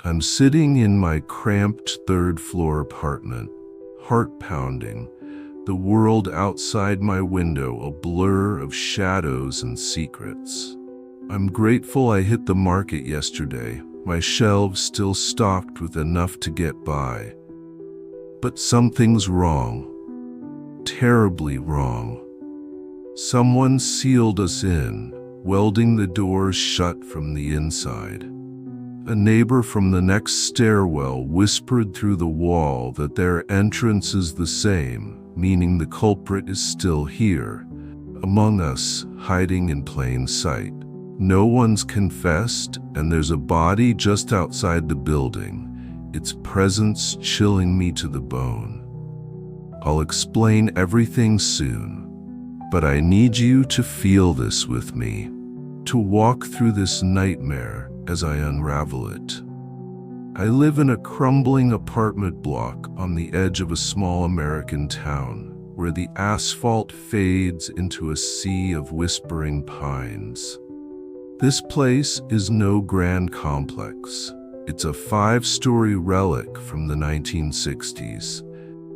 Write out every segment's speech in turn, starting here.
I'm sitting in my cramped third-floor apartment, heart pounding, the world outside my window a blur of shadows and secrets. I'm grateful I hit the market yesterday, my shelves still stocked with enough to get by. But something's wrong. Terribly wrong. Someone sealed us in, welding the doors shut from the inside. A neighbor from the next stairwell whispered through the wall that their entrance is the same, meaning the culprit is still here, among us, hiding in plain sight. No one's confessed, and there's a body just outside the building, its presence chilling me to the bone. I'll explain everything soon, but I need you to feel this with me, to walk through this nightmare as I unravel it. I live in a crumbling apartment block on the edge of a small American town, where the asphalt fades into a sea of whispering pines. This place is no grand complex. It's a 5-story relic from the 1960s,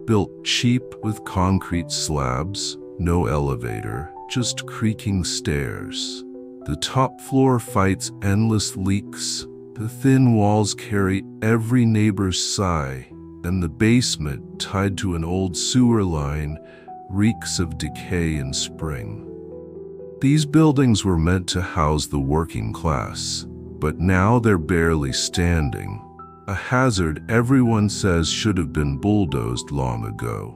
built cheap with concrete slabs, no elevator, just creaking stairs. The top floor fights endless leaks, the thin walls carry every neighbor's sigh, and the basement, tied to an old sewer line, reeks of decay and spring. These buildings were meant to house the working class, but now they're barely standing, a hazard everyone says should have been bulldozed long ago.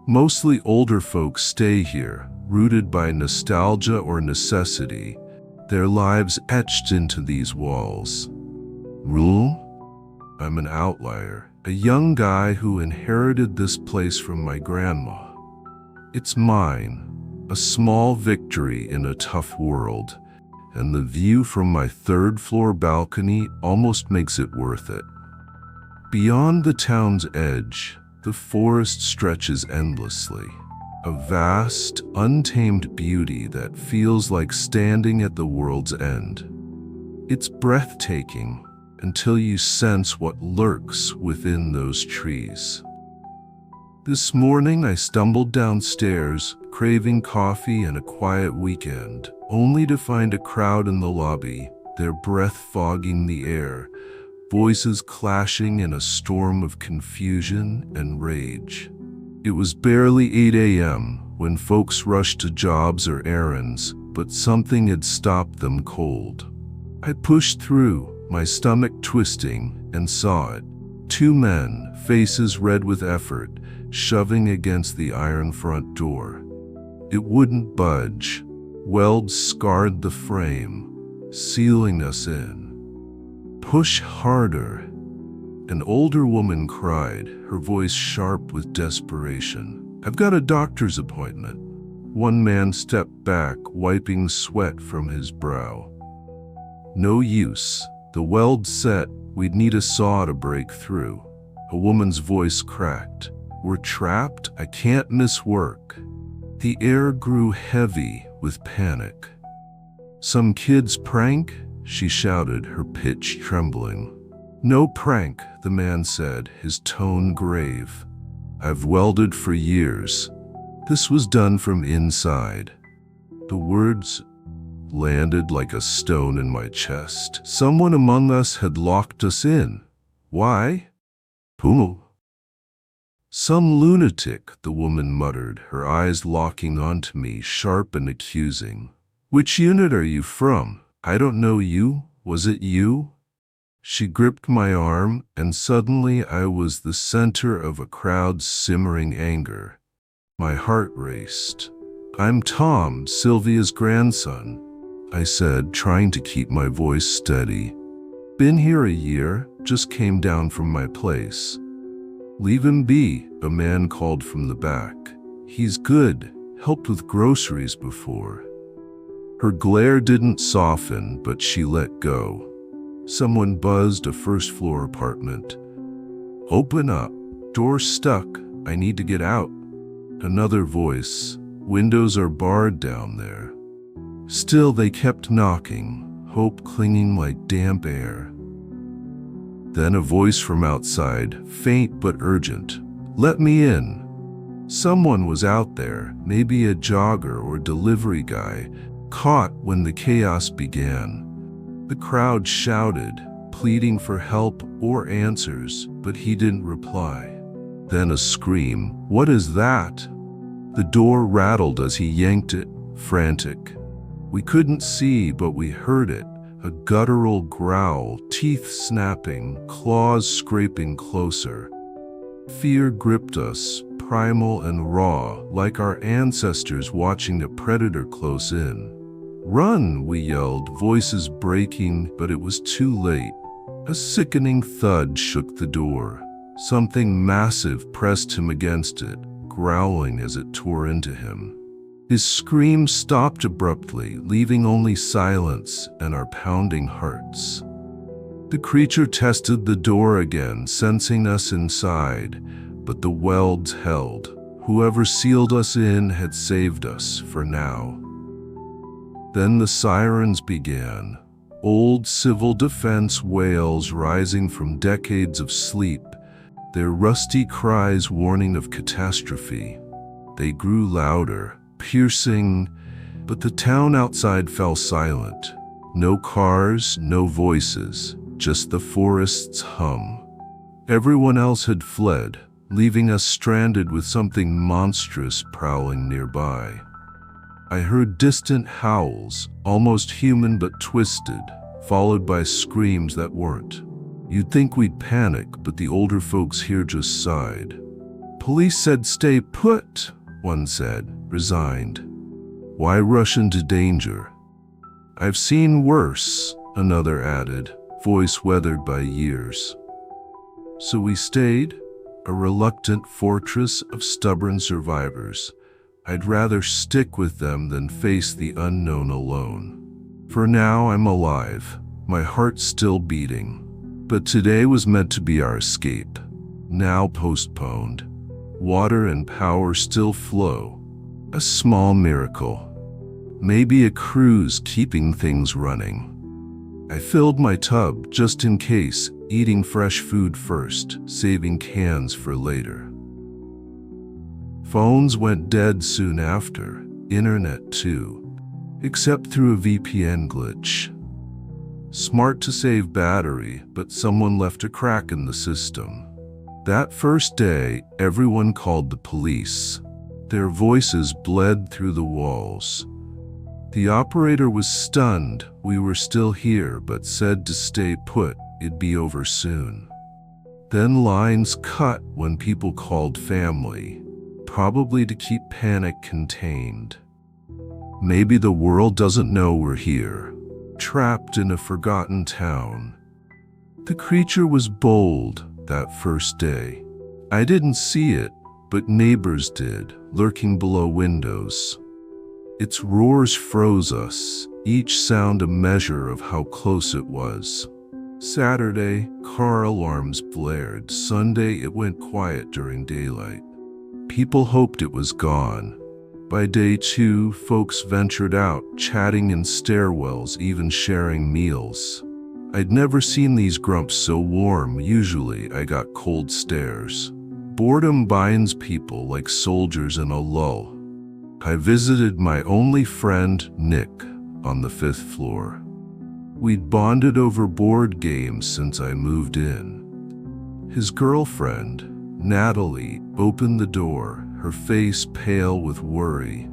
Mostly older folks stay here, rooted by nostalgia or necessity, their lives etched into these walls. Rule? I'm an outlier, a young guy who inherited this place from my grandma. It's mine, a small victory in a tough world, and the view from my third-floor balcony almost makes it worth it. Beyond the town's edge, the forest stretches endlessly. A vast, untamed beauty that feels like standing at the world's end. It's breathtaking until you sense what lurks within those trees. This morning I stumbled downstairs, craving coffee and a quiet weekend, only to find a crowd in the lobby, their breath fogging the air, voices clashing in a storm of confusion and rage. It was barely 8 a.m. when folks rushed to jobs or errands, but something had stopped them cold. I pushed through, my stomach twisting, and saw it. 2 men, faces red with effort, shoving against the iron front door. It wouldn't budge. Welds scarred the frame, sealing us in. Push harder. An older woman cried, her voice sharp with desperation. I've got a doctor's appointment. One man stepped back, wiping sweat from his brow. No use. The weld set. We'd need a saw to break through. A woman's voice cracked. We're trapped. I can't miss work. The air grew heavy with panic. Some kid's prank? She shouted, her pitch trembling. No prank, the man said, his tone grave. I've welded for years. This was done from inside. The words landed like a stone in my chest. Someone among us had locked us in. Why? Who? Some lunatic, the woman muttered, her eyes locking onto me, sharp and accusing. Which unit are you from? I don't know you. Was it you? She gripped my arm, and suddenly I was the center of a crowd's simmering anger. My heart raced. I'm Tom, Sylvia's grandson, I said, trying to keep my voice steady. Been here a year, just came down from my place. Leave him be, a man called from the back. He's good, helped with groceries before. Her glare didn't soften, but she let go. Someone buzzed a first-floor apartment. Open up. Door stuck. I need to get out. Another voice. Windows are barred down there. Still they kept knocking, hope clinging like damp air. Then a voice from outside, faint but urgent. "Let me in." Someone was out there, maybe a jogger or delivery guy, caught when the chaos began. The crowd shouted, pleading for help or answers, but he didn't reply. Then a scream. "What is that?" The door rattled as he yanked it, frantic. We couldn't see, but we heard it. A guttural growl, teeth snapping, claws scraping closer. Fear gripped us, primal and raw, like our ancestors watching a predator close in. "Run!" we yelled, voices breaking, but it was too late. A sickening thud shook the door. Something massive pressed him against it, growling as it tore into him. His scream stopped abruptly, leaving only silence and our pounding hearts. The creature tested the door again, sensing us inside, but the welds held. Whoever sealed us in had saved us for now. Then the sirens began. Old civil defense wails rising from decades of sleep, their rusty cries warning of catastrophe. They grew louder, piercing, but the town outside fell silent. No cars, no voices, just the forest's hum. Everyone else had fled, leaving us stranded with something monstrous prowling nearby. I heard distant howls, almost human but twisted, followed by screams that weren't. You'd think we'd panic, but the older folks here just sighed. "Police said stay put," one said, resigned. "Why rush into danger?" "I've seen worse," another added, voice weathered by years. So we stayed, a reluctant fortress of stubborn survivors. I'd rather stick with them than face the unknown alone. For now, I'm alive, my heart still beating. But today was meant to be our escape, now postponed. Water and power still flow. A small miracle. Maybe a cruise keeping things running. I filled my tub just in case, eating fresh food first, saving cans for later. Phones went dead soon after, internet too, except through a VPN glitch. Smart to save battery, but someone left a crack in the system. That first day, everyone called the police. Their voices bled through the walls. The operator was stunned. We were still here, but said to stay put, it'd be over soon. Then lines cut when people called family, probably to keep panic contained. Maybe the world doesn't know we're here, trapped in a forgotten town. The creature was bold that first day. I didn't see it, but neighbors did, lurking below windows. Its roars froze us, each sound a measure of how close it was. Saturday, car alarms blared. Sunday, it went quiet during daylight. People hoped it was gone. By day 2, folks ventured out, chatting in stairwells, even sharing meals. I'd never seen these grumps so warm. Usually, I got cold stares. Boredom binds people like soldiers in a lull. I visited my only friend, Nick, on the 5th floor. We'd bonded over board games since I moved in. His girlfriend, Natalie, opened the door, her face pale with worry.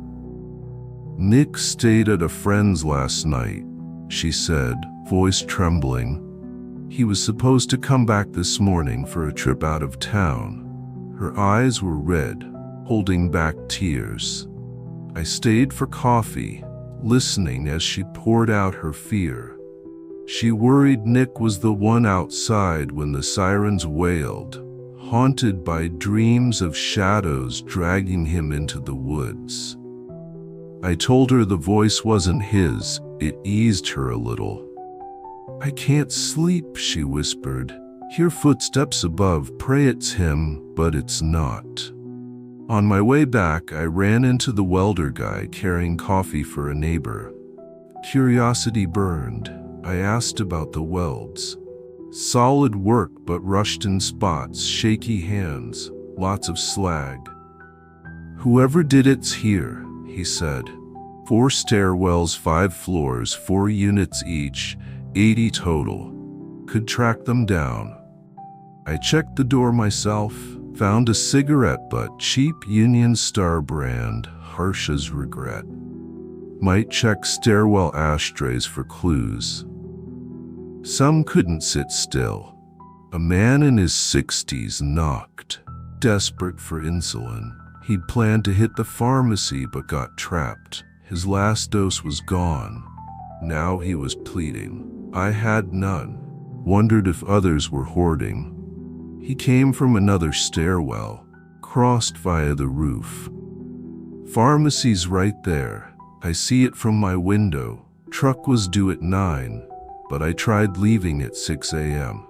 "Nick stayed at a friend's last night," she said, voice trembling. "He was supposed to come back this morning for a trip out of town." Her eyes were red, holding back tears. I stayed for coffee, listening as she poured out her fear. She worried Nick was the one outside when the sirens wailed, haunted by dreams of shadows dragging him into the woods. I told her the voice wasn't his. It eased her a little. "I can't sleep," she whispered. "Hear footsteps above, pray it's him, but it's not." On my way back, I ran into the welder guy carrying coffee for a neighbor. Curiosity burned. I asked about the welds. Solid work but rushed in spots, shaky hands, lots of slag. "Whoever did it's here," he said. 4 stairwells, 5 floors, 4 units each, 80 total. Could track them down. I checked the door myself, found a cigarette butt, cheap Union Star brand, harsh as regret. Might check stairwell ashtrays for clues. Some couldn't sit still. A man in his 60s knocked, desperate for insulin. He'd planned to hit the pharmacy but got trapped. His last dose was gone. Now he was pleading. I had none. Wondered if others were hoarding. He came from another stairwell, crossed via the roof. Pharmacy's right there. I see it from my window. Truck was due at 9, but I tried leaving at 6 a.m.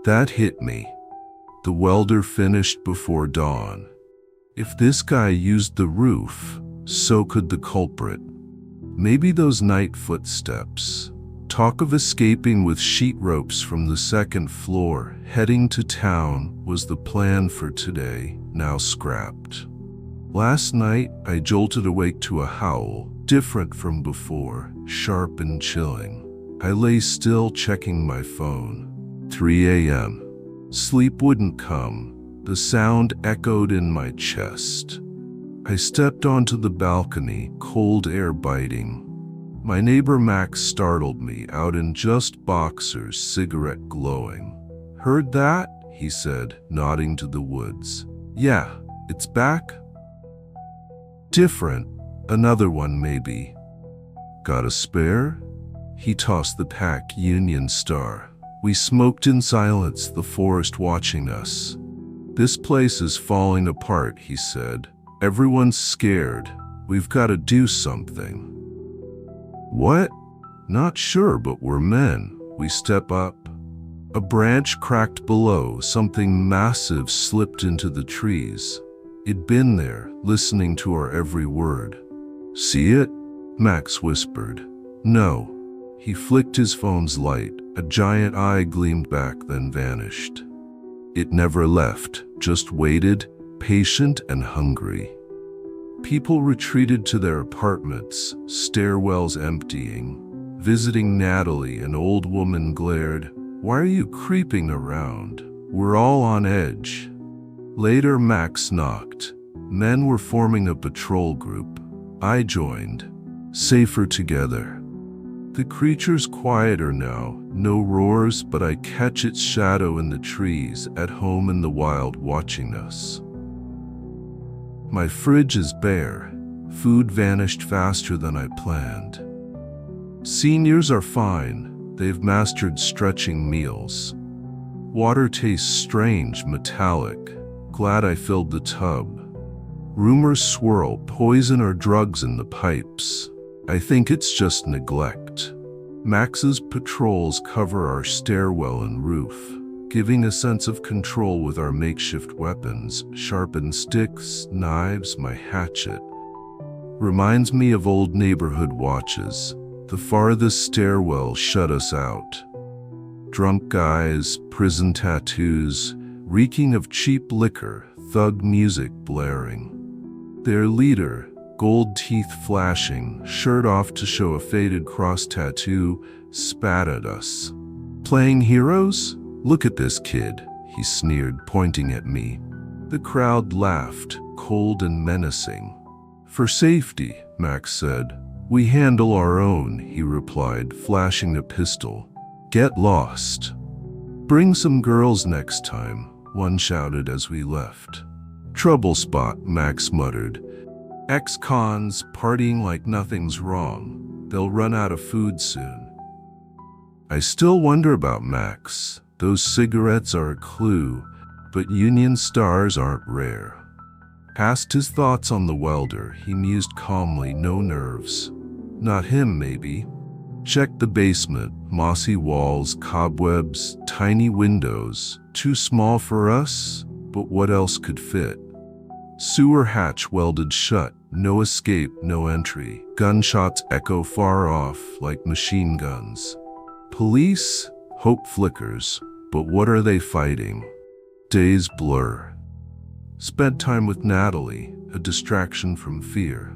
That hit me. The welder finished before dawn. If this guy used the roof, so could the culprit. Maybe those night footsteps. Talk of escaping with sheet ropes from the 2nd floor, heading to town, was the plan for today, now scrapped. Last night, I jolted awake to a howl, different from before, sharp and chilling. I lay still checking my phone. 3 a.m. Sleep wouldn't come. The sound echoed in my chest. I stepped onto the balcony, cold air biting. My neighbor Max startled me, out in just boxers, cigarette glowing. "Heard that?" he said, nodding to the woods. "Yeah, it's back?" "Different. Another one, maybe." "Got a spare?" He tossed the pack, Union Star. We smoked in silence, the forest watching us. "This place is falling apart," he said. "Everyone's scared. We've got to do something." "What?" "Not sure, but we're men." We step up. A branch cracked below, something massive slipped into the trees. It'd been there, listening to our every word. "See it?" Max whispered. "No." He flicked his phone's light. A giant eye gleamed back, then vanished. It never left, just waited, patient and hungry. People retreated to their apartments, stairwells emptying. Visiting Natalie, an old woman, glared, "Why are you creeping around? We're all on edge." Later, Max knocked. Men were forming a patrol group. I joined. Safer together. The creature's quieter now, no roars, but I catch its shadow in the trees, at home in the wild, watching us. My fridge is bare. Food vanished faster than I planned. Seniors are fine. They've mastered stretching meals. Water tastes strange, metallic. Glad I filled the tub. Rumors swirl, poison or drugs in the pipes. I think it's just neglect. Max's patrols cover our stairwell and roof, giving a sense of control with our makeshift weapons, sharpened sticks, knives, my hatchet. Reminds me of old neighborhood watches. The farthest stairwell shut us out. Drunk guys, prison tattoos, reeking of cheap liquor, thug music blaring. Their leader, gold teeth flashing, shirt off to show a faded cross tattoo, spat at us. "Playing heroes? Look at this kid," he sneered, pointing at me. The crowd laughed, cold and menacing. "For safety," Max said. "We handle our own," he replied, flashing a pistol. "Get lost." "Bring some girls next time," one shouted as we left. "Trouble spot," Max muttered. "Ex-cons partying like nothing's wrong. They'll run out of food soon." I still wonder about Max. Those cigarettes are a clue, but Union Stars aren't rare. Asked his thoughts on the welder. He mused calmly, no nerves. Not him, maybe. Checked the basement. Mossy walls, cobwebs, tiny windows. Too small for us, but what else could fit? Sewer hatch welded shut. No escape, no entry. Gunshots echo far off like machine guns. Police? Hope flickers, but what are they fighting? Days blur. Spent time with Natalie, a distraction from fear.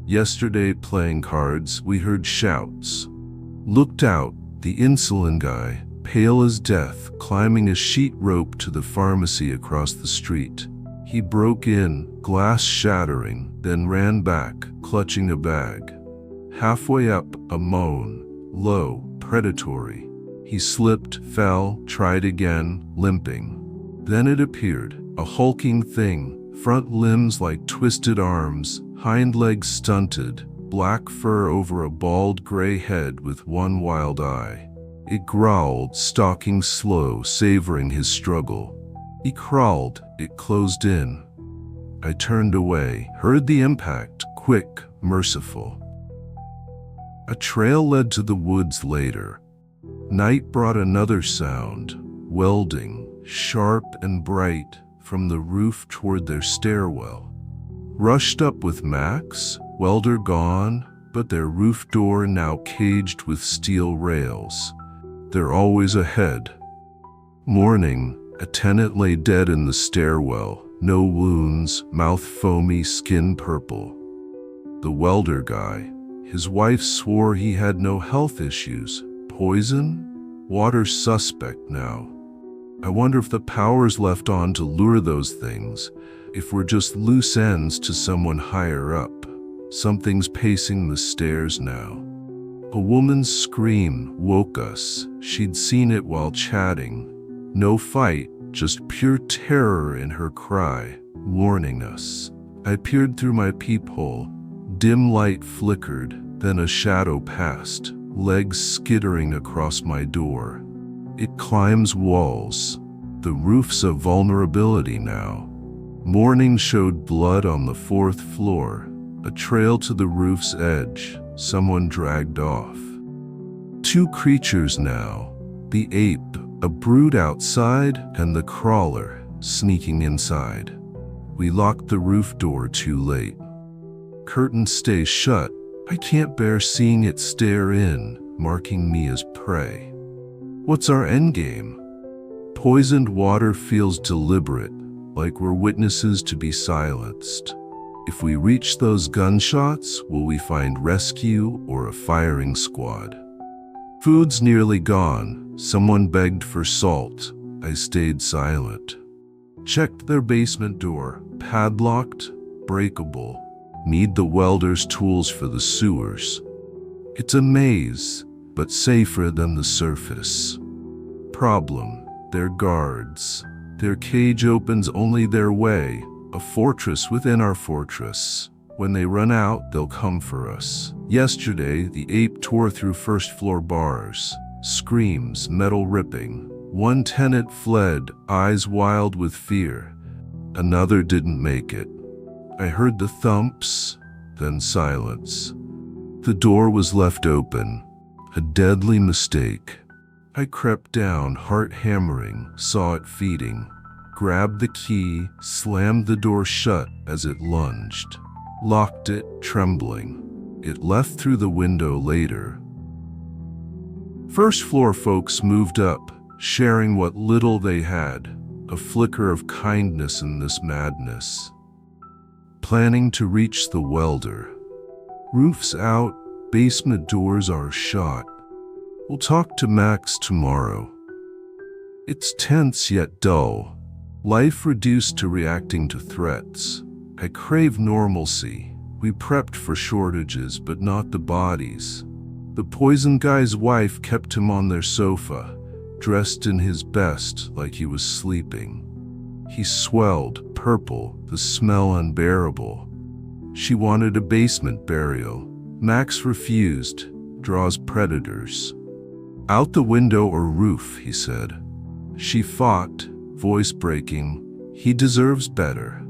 Yesterday, playing cards, we heard shouts. Looked out, the insulin guy, pale as death, climbing a sheet rope to the pharmacy across the street. He broke in, glass shattering, then ran back, clutching a bag. Halfway up, a moan, low, predatory. He slipped, fell, tried again, limping. Then it appeared, a hulking thing, front limbs like twisted arms, hind legs stunted, black fur over a bald gray head with one wild eye. It growled, stalking slow, savoring his struggle. He crawled, it closed in. I turned away, heard the impact, quick, merciful. A trail led to the woods later. Night brought another sound, welding, sharp and bright, from the roof toward their stairwell. Rushed up with Max, welder gone, but their roof door now caged with steel rails. They're always ahead. Morning, a tenant lay dead in the stairwell, no wounds, mouth foamy, skin purple. The welder guy, his wife swore he had no health issues. Poison? Water suspect now. I wonder if the power's left on to lure those things, if we're just loose ends to someone higher up. Something's pacing the stairs now. A woman's scream woke us. She'd seen it while chatting. No fight, just pure terror in her cry, warning us. I peered through my peephole. Dim light flickered, then a shadow passed, legs skittering across my door. It climbs walls. The roof's a vulnerability now. Morning showed blood on the 4th floor, a trail to the roof's edge, someone dragged off. 2 creatures now, the ape, a brood outside, and the crawler, sneaking inside. We locked the roof door too late. Curtains stay shut. I can't bear seeing it stare in, marking me as prey. What's our endgame? Poisoned water feels deliberate, like we're witnesses to be silenced. If we reach those gunshots, will we find rescue or a firing squad? Food's nearly gone. Someone begged for salt. I stayed silent. Checked their basement door, padlocked, breakable. Need the welder's tools for the sewers. It's a maze, but safer than the surface. Problem, they're guards. Their cage opens only their way, a fortress within our fortress. When they run out, they'll come for us. Yesterday, the ape tore through 1st floor bars. Screams, metal ripping. One tenant fled, eyes wild with fear. Another didn't make it. I heard the thumps, then silence. The door was left open, a deadly mistake. I crept down, heart hammering, saw it feeding. Grabbed the key, slammed the door shut as it lunged. Locked it, trembling. It left through the window later. 1st floor folks moved up, sharing what little they had, a flicker of kindness in this madness. Planning to reach the welder. Roof's out, basement doors are shut. We'll talk to Max tomorrow. It's tense yet dull. Life reduced to reacting to threats. I crave normalcy. We prepped for shortages, but not the bodies. The poison guy's wife kept him on their sofa, dressed in his best like he was sleeping. He swelled, purple, the smell unbearable. She wanted a basement burial. Max refused, draws predators. Out the window or roof, he said. She fought, voice breaking. He deserves better.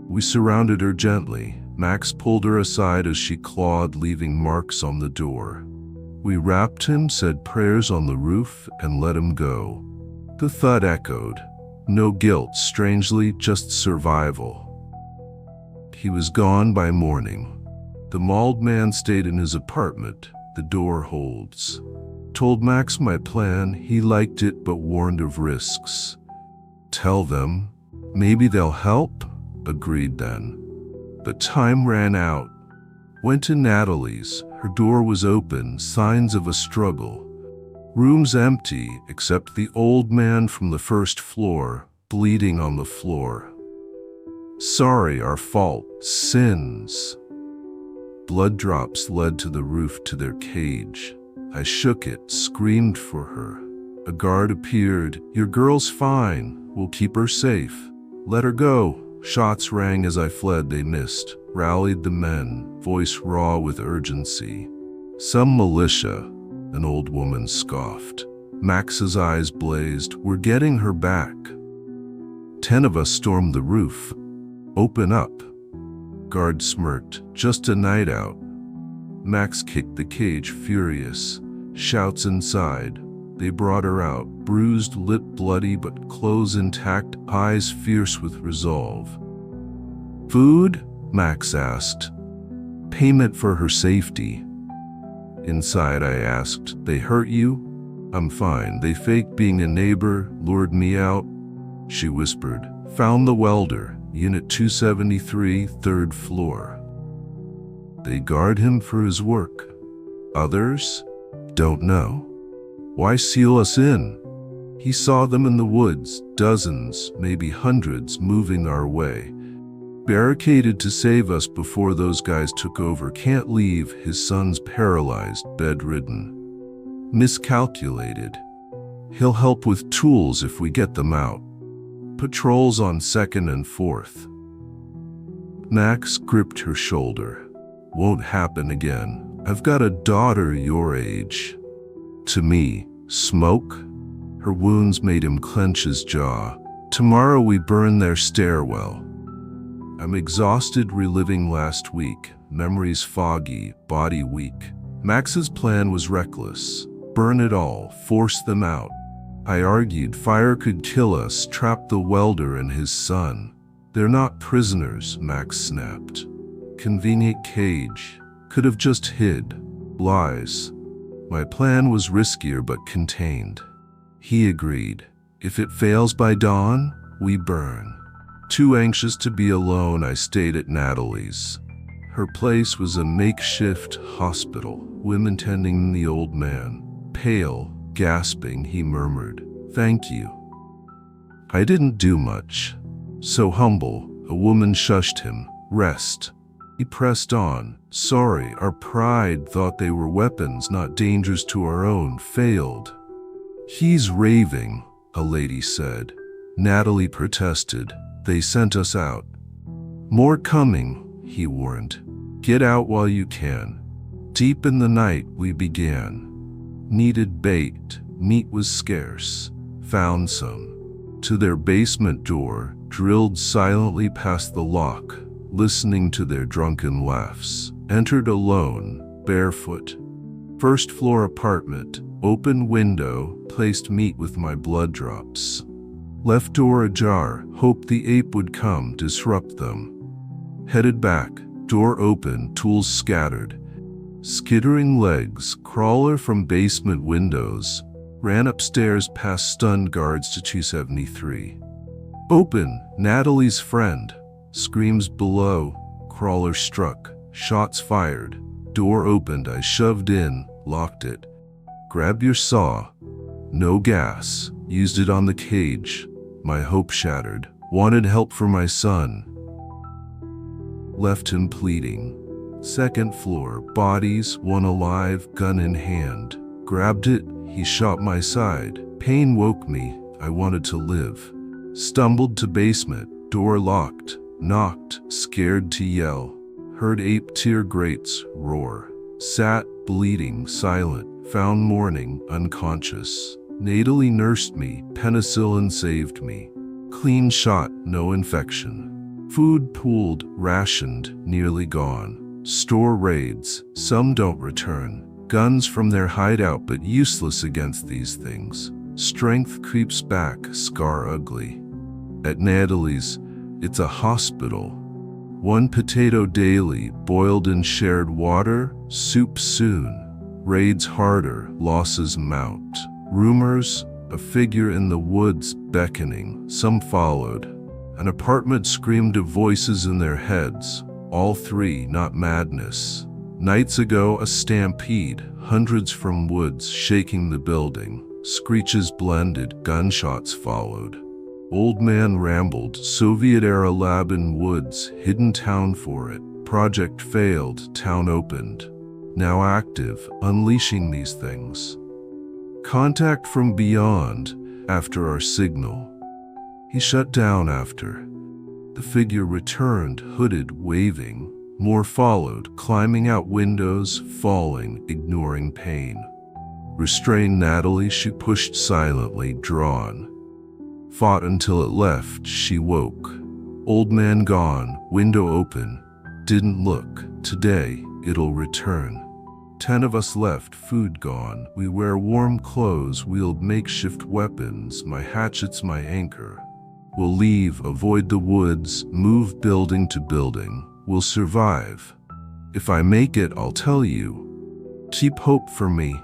We surrounded her gently. Max pulled her aside as she clawed, leaving marks on the door. We wrapped him, said prayers on the roof, and let him go. The thud echoed. No guilt, strangely, just survival. He was gone by morning. The mauled man stayed in his apartment. The door holds. Told Max my plan. He liked it but warned of risks. Tell them. Maybe they'll help? Agreed then. But time ran out. Went to Natalie's. Her door was open, signs of a struggle. Room's empty, except the old man from the first floor, bleeding on the floor. Sorry, our fault. Sins. Blood drops led to the roof to their cage. I shook it, screamed for her. A guard appeared. Your girl's fine. We'll keep her safe. Let her go. Shots rang as I fled. They missed. Rallied the men, voice raw with urgency. Some militia, an old woman scoffed. Max's eyes blazed. We're getting her back. 10 of us stormed the roof. Open up. Guard smirked. Just a night out. Max kicked the cage, furious. Shouts inside. They brought her out, bruised, lip bloody but clothes intact, eyes fierce with resolve. Food? Max asked. Payment for her safety. Inside I asked, they hurt you? I'm fine. They faked being a neighbor, lured me out. She whispered, found the welder, Unit 273, 3rd floor. They guard him for his work. Others? Don't know. Why seal us in? He saw them in the woods, dozens, maybe hundreds, moving our way. Barricaded to save us before those guys took over. Can't leave, his son's paralyzed, bedridden. Miscalculated. He'll help with tools if we get them out. Patrols on 2nd and 4th. Max gripped her shoulder. Won't happen again. I've got a daughter your age. To me, smoke? Her wounds made him clench his jaw. Tomorrow we burn their stairwell. I'm exhausted reliving last week, memories foggy, body weak. Max's plan was reckless. Burn it all, force them out. I argued fire could kill us, trap the welder and his son. They're not prisoners, Max snapped. Convenient cage. Could have just hid. Lies. My plan was riskier but contained. He agreed. If it fails by dawn, we burn. Too anxious to be alone, I stayed at Natalie's. Her place was a makeshift hospital, women tending the old man. Pale, gasping, he murmured, "Thank you." I didn't do much. So humble, a woman shushed him. Rest. He pressed on. Sorry, our pride thought they were weapons, not dangers to our own. Failed. He's raving, a lady said. Natalie protested. They sent us out. More coming, he warned. Get out while you can. Deep in the night, we began. Needed bait. Meat was scarce. Found some. To their basement door, drilled silently past the lock, listening to their drunken laughs. Entered alone, barefoot. First floor apartment, open window, placed meat with my blood drops. Left door ajar, hoped the ape would come, disrupt them. Headed back, door open, tools scattered. Skittering legs, crawler from basement windows. Ran upstairs past stunned guards to 273. Open, Natalie's friend. Screams below, crawler struck, shots fired. Door opened, I shoved in, locked it. Grab your saw. No gas, used it on the cage. My hope shattered. Wanted help for my son. Left him pleading. Second floor, bodies, one alive, gun in hand. Grabbed it, he shot my side. Pain woke me, I wanted to live. Stumbled to basement, door locked. Knocked, scared to yell. Heard ape tear grates, roar. Sat, bleeding, silent. Found morning, unconscious. Natalie nursed me, penicillin saved me. Clean shot, no infection. Food pooled, rationed, nearly gone. Store raids, some don't return. Guns from their hideout but useless against these things. Strength creeps back, scar ugly. At Natalie's, it's a hospital. 1 potato daily, boiled in shared water, soup soon. Raids harder, losses mount. Rumors, a figure in the woods beckoning. Some followed. An apartment screamed of voices in their heads. All three, not madness. Nights ago, a stampede. Hundreds from woods shaking the building. Screeches blended, gunshots followed. Old man rambled, Soviet-era lab in woods, hidden town for it. Project failed, town opened. Now active, unleashing these things. Contact from beyond, after our signal. He shut down after. The figure returned, hooded, waving. More followed, climbing out windows, falling, ignoring pain. Restrained Natalie, she pushed silently, drawn. Fought until it left, she woke. Old man gone, window open. Didn't look. Today, it'll return. 10 of us left, food gone. We wear warm clothes, wield makeshift weapons. My hatchet's my anchor. We'll leave, avoid the woods, move building to building. We'll survive. If I make it, I'll tell you. Keep hope for me.